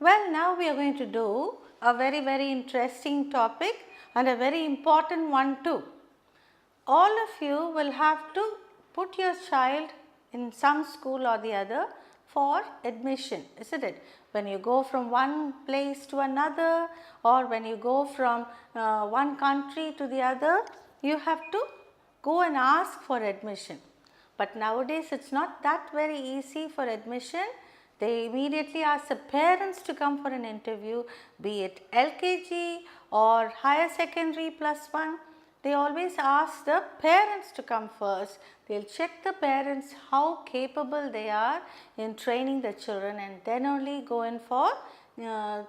Well, now we are going to do a very interesting topic and a very important one too. All of you will have to put your child in some school or the other for admission, isn't it? When you go from one place to another, or when you go from one country to the other, you have to go and ask for admission. But nowadays it is not that very easy for admission. They immediately ask the parents to come for an interview, be it LKG or higher secondary +1. They always ask the parents to come first. They will check the parents how capable they are in training the children, and then only go in for they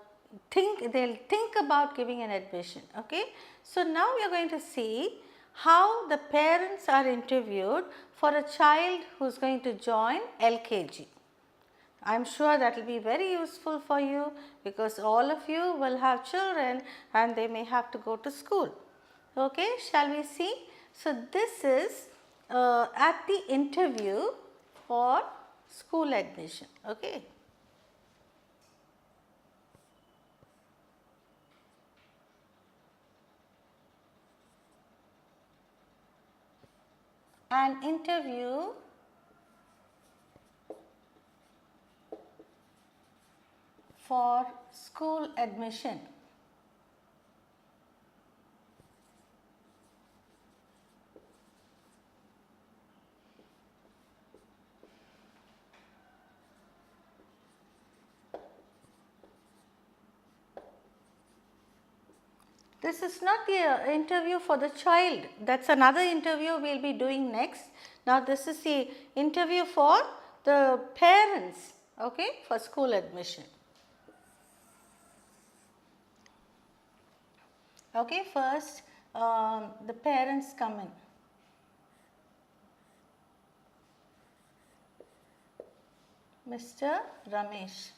will think about giving an admission. Okay. So, now we are going to see how the parents are interviewed for a child who is going to join LKG. I am sure that will be very useful for you, because all of you will have children and they may have to go to school. Okay, shall we see? So, this is at the interview for school admission. Okay. An interview for school admission. This is not the interview for the child, that is another interview we will be doing next. Now, this is the interview for the parents, okay, for school admission. Okay, first the parents come in. Mr. Ramesh.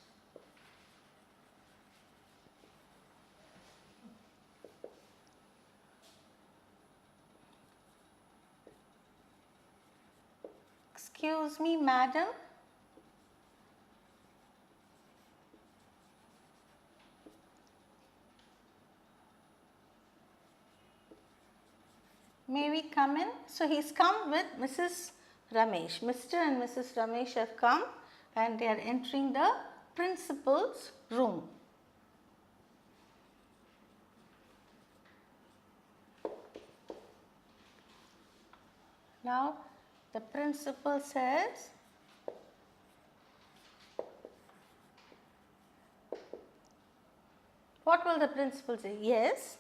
Excuse me, madam. May we come in? So, he has come with Mrs. Ramesh. Mr. and Mrs. Ramesh have come and they are entering the principal's room. Now, the principal says, what will the principal say? Yes,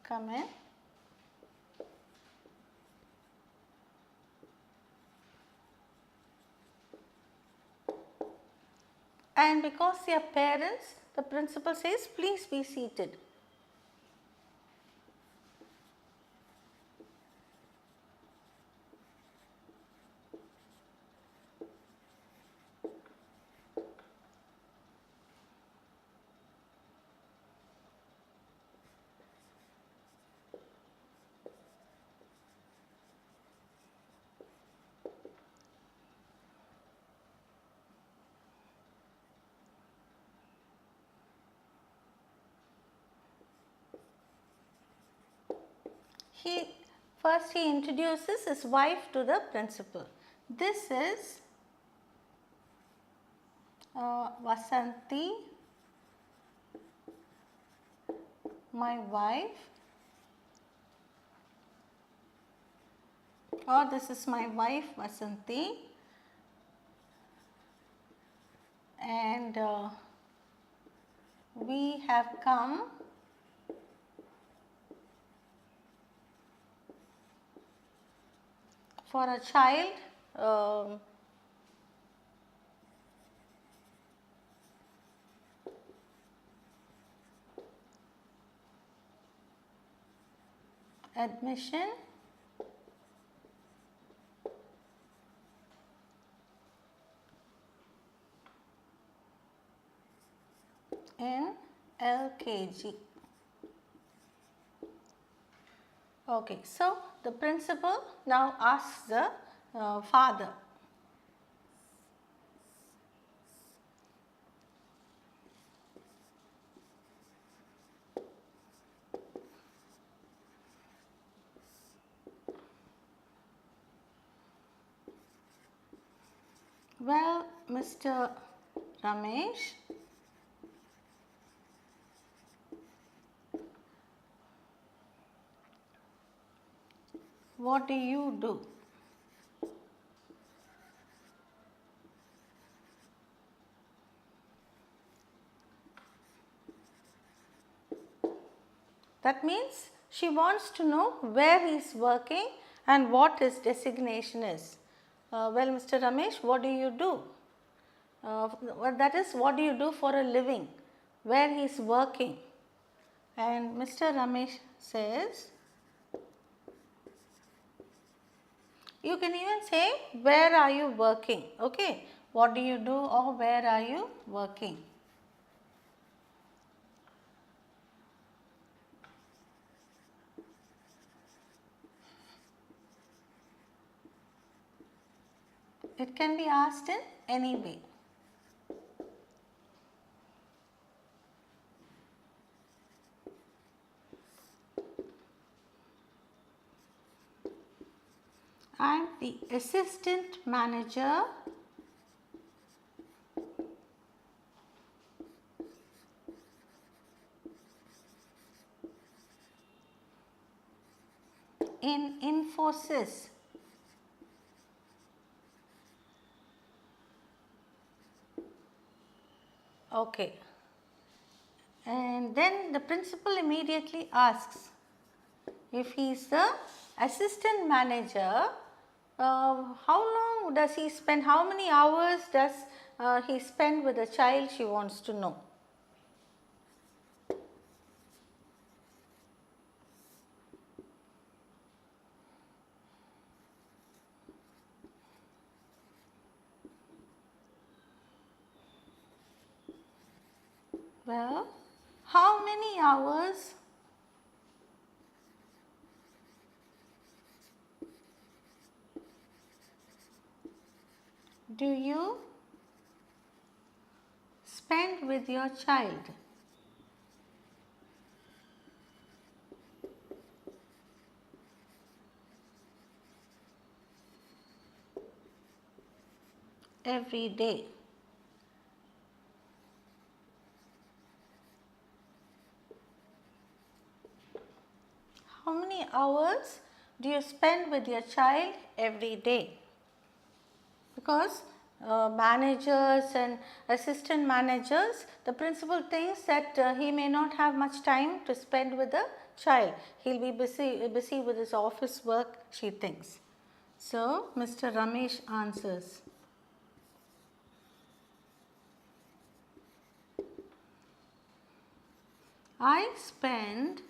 come in. And because they are parents, the principal says, please be seated. First he introduces his wife to the principal. This is Vasanti, my wife, or this is my wife Vasanti, and we have come for a child admission in LKG. Okay, so the principal now asks the father, Well, Mr. Ramesh, what do you do? That means she wants to know where he is working and what his designation is. Well, Mr. Ramesh, what do you do? That is, what do you do for a living? Where he is working? And Mr. Ramesh says, you can even say, where are you working? Okay, what do you do or where are you working? It can be asked in any way. I am the assistant manager in Infosys. Okay. And then the principal immediately asks, if he is the assistant manager, how long does he spend, how many hours does he spend with the child, she wants to know. Well, how many hours do you spend with your child? Every day. How many hours do you spend with your child every day? Because managers and assistant managers, the principal thinks that he may not have much time to spend with the child. He'll be busy with his office work, she thinks. So, Mr. Ramesh answers, I spend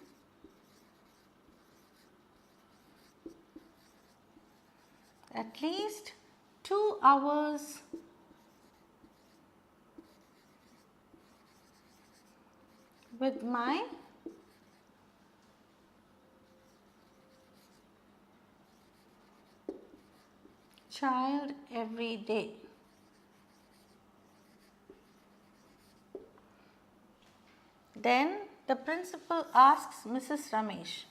at least 2 hours with my child every day. Then the principal asks Mrs. Ramesh,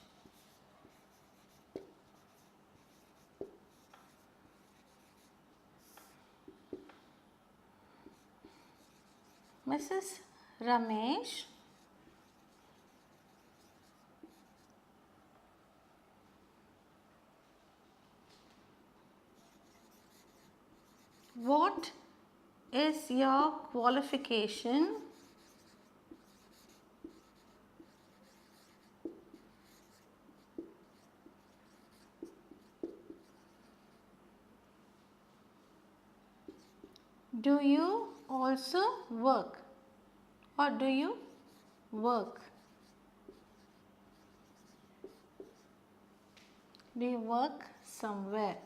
Mrs. Ramesh, what is your qualification do you also work or do you work? Do you work somewhere?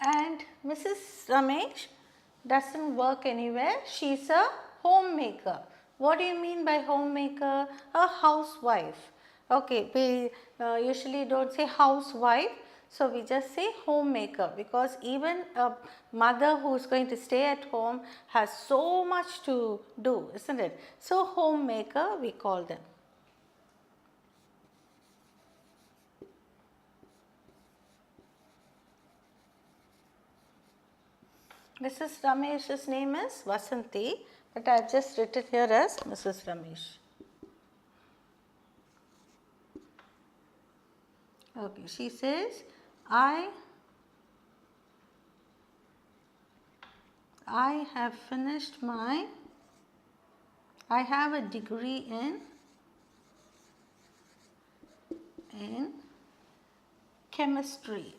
And Mrs. Ramesh doesn't work anywhere. She's a homemaker. What do you mean by homemaker? A housewife. Okay, we usually don't say housewife. So, we just say homemaker, because even a mother who is going to stay at home has so much to do, isn't it? So, homemaker we call them. Mrs. Ramesh's name is Vasanti, but I have just written here as Mrs. Ramesh. Okay, she says, I have finished I have a degree in chemistry.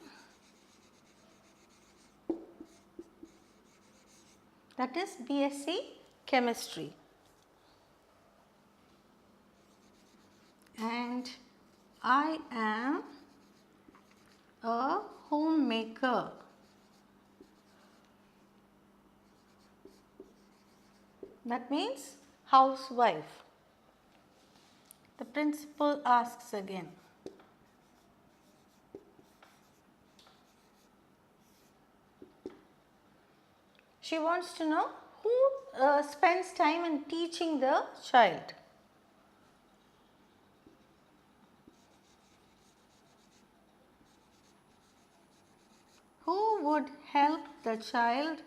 That is BSc chemistry. And I am a homemaker. That means housewife. The principal asks again. She wants to know who spends time in teaching the child. Who would help the child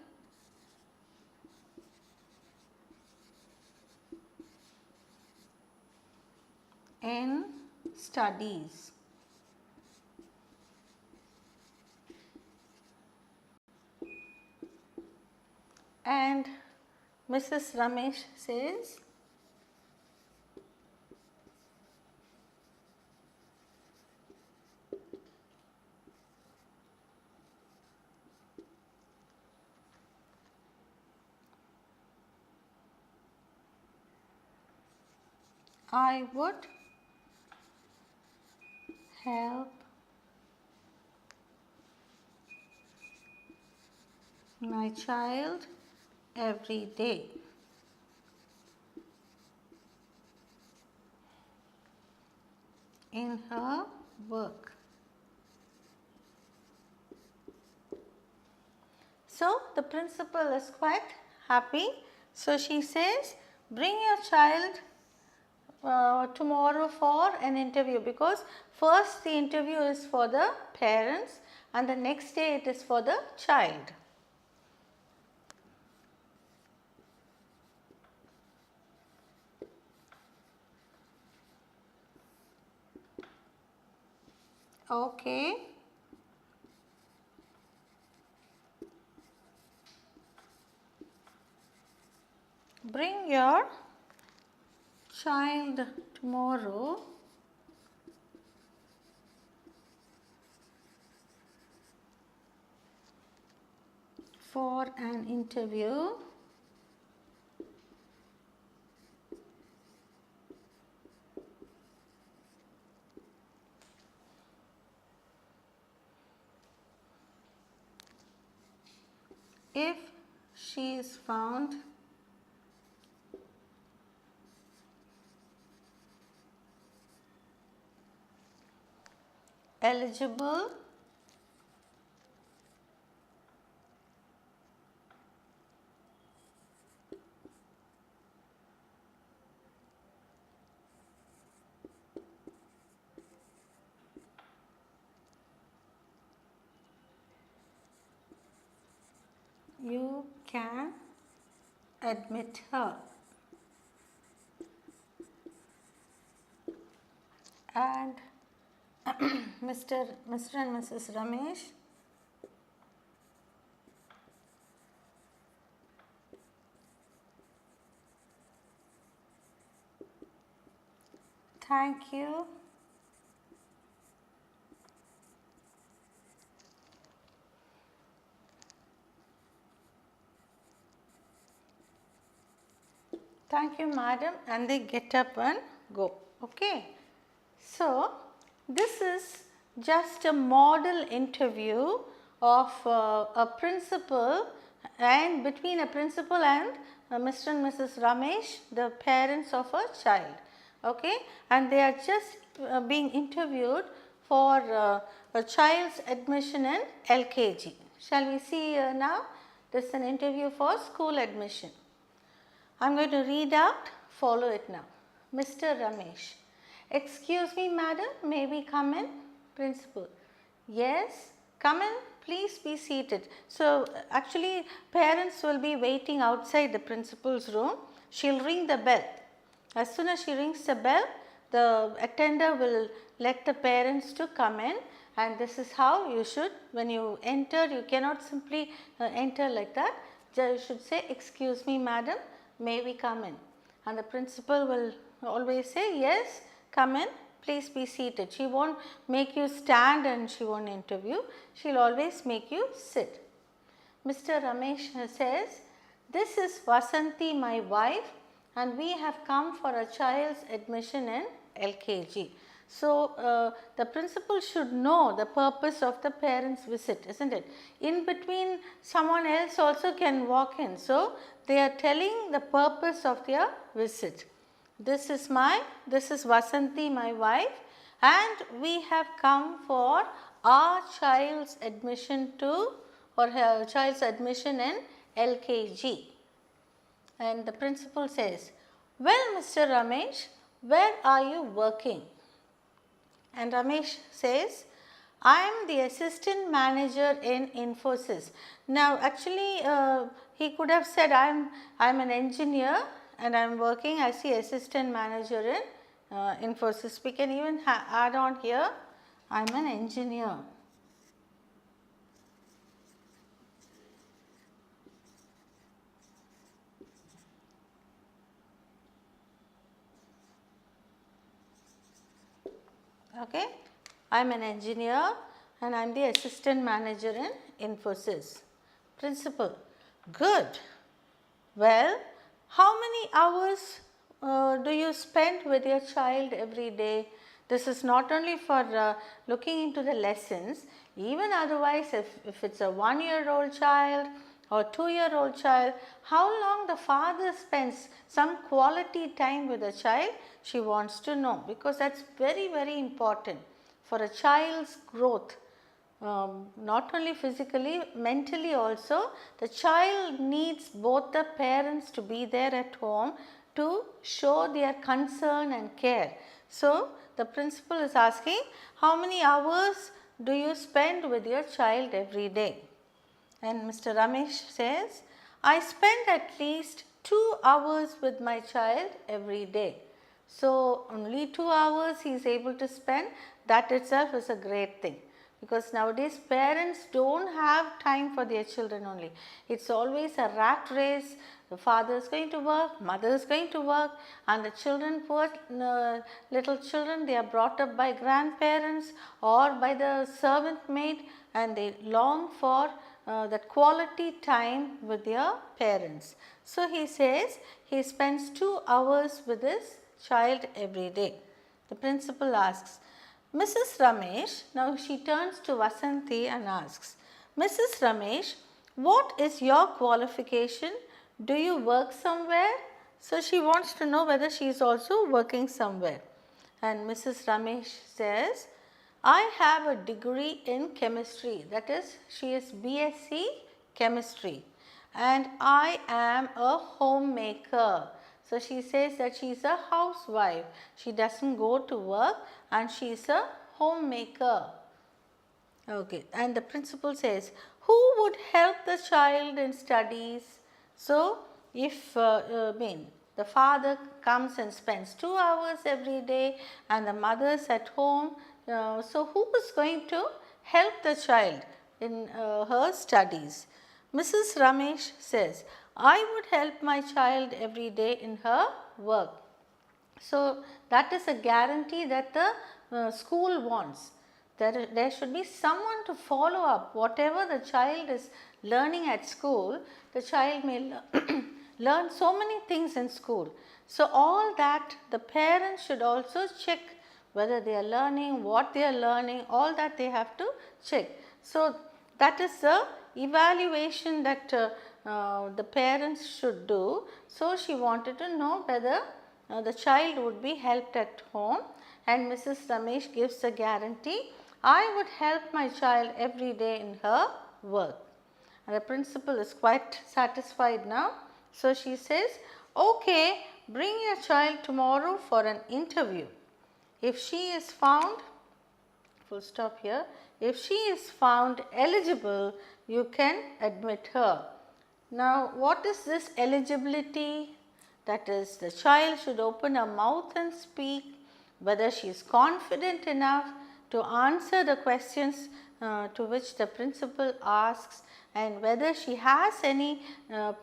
in studies? And Mrs. Ramesh says, I would help my child every day. In her work. So the principal is quite happy. So she says, bring your child tomorrow for an interview, because first the interview is for the parents and the next day it is for the child. Okay. Bring your child tomorrow for an interview if she is found eligible you can admit her. And Mr. and Mrs. Ramesh thank you madam, and they get up and go. Okay. So this is just a model interview of a principal and between a principal and Mr. and Mrs. Ramesh, the parents of a child. Okay, and they are just being interviewed for a child's admission in LKG. Shall we see now? This is an interview for school admission. I am going to read out, follow it now. Mr. Ramesh. Excuse me, madam, may we come in? Principal. Yes, come in, please be seated. So, actually parents will be waiting outside the principal's room. She will ring the bell. As soon as she rings the bell, the attender will let the parents to come in, and this is how you should, when you enter, you cannot simply enter like that. You should say, excuse me madam, may we come in? And the principal will always say, yes, come in, please be seated. She won't make you stand and she won't interview, she will always make you sit. Mr. Ramesh says, this is Vasanti, my wife, and we have come for a child's admission in LKG. So, the principal should know the purpose of the parents' visit, isn't it? In between, someone else also can walk in. So, they are telling the purpose of their visit. This is Vasanti, my wife, and we have come for our child's admission to, or her child's admission in LKG. And the principal says, well, Mr. Ramesh, where are you working? And Ramesh says, I am the assistant manager in Infosys. Now, actually, he could have said, I am an engineer and I am working as the assistant manager in Infosys. We can even add on here, I am an engineer. Okay, I am an engineer and I am the assistant manager in Infosys. Principal, good. Well, how many hours do you spend with your child every day? This is not only for looking into the lessons, even otherwise if it is a 1-year-old child or 2-year-old child, how long the father spends some quality time with the child, she wants to know, because that is very, very important for a child's growth. Not only physically, mentally also, the child needs both the parents to be there at home to show their concern and care. So, the principal is asking, how many hours do you spend with your child every day? And Mr. Ramesh says, I spend at least 2 hours with my child every day. So, only 2 hours he is able to spend, that itself is a great thing. Because nowadays parents do not have time for their children only. It is always a rat race. The father is going to work, mother is going to work, and the children, poor little children, they are brought up by grandparents or by the servant maid, and they long for that quality time with their parents. So, he says he spends 2 hours with his child every day. The principal asks, Mrs. Ramesh, now she turns to Vasanti and asks, Mrs. Ramesh, what is your qualification? Do you work somewhere? So, she wants to know whether she is also working somewhere. And Mrs. Ramesh says, I have a degree in chemistry, that is, she is BSc chemistry, and I am a homemaker. So, she says that she is a housewife, she does not go to work and she is a homemaker. Okay. And the principal says, who would help the child in studies? So, if the father comes and spends 2 hours every day and the mother is at home, so who is going to help the child in her studies? Mrs. Ramesh says, I would help my child every day in her work. So, that is a guarantee that the school wants. There should be someone to follow up whatever the child is learning at school. The child may learn so many things in school. So, all that the parents should also check whether they are learning, what they are learning, all that they have to check. So, that is the evaluation that the parents should do. So, she wanted to know whether the child would be helped at home, and Mrs. Ramesh gives a guarantee, I would help my child every day in her work. And the principal is quite satisfied now. So, she says, okay, bring your child tomorrow for an interview. If she is found, full stop here, If she is found eligible, you can admit her. Now, what is this eligibility? That is, the child should open her mouth and speak, whether she is confident enough to answer the questions to which the principal asks, and whether she has any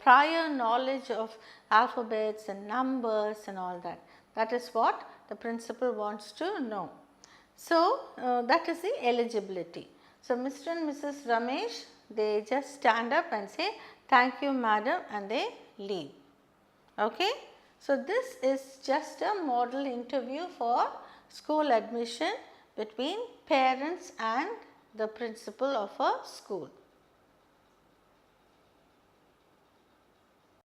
prior knowledge of alphabets and numbers and all that. That is what the principal wants to know. So, that is the eligibility. So, Mr. and Mrs. Ramesh, they just stand up and say, "Thank you madam," and they leave. Okay. So, this is just a model interview for school admission between parents and the principal of a school.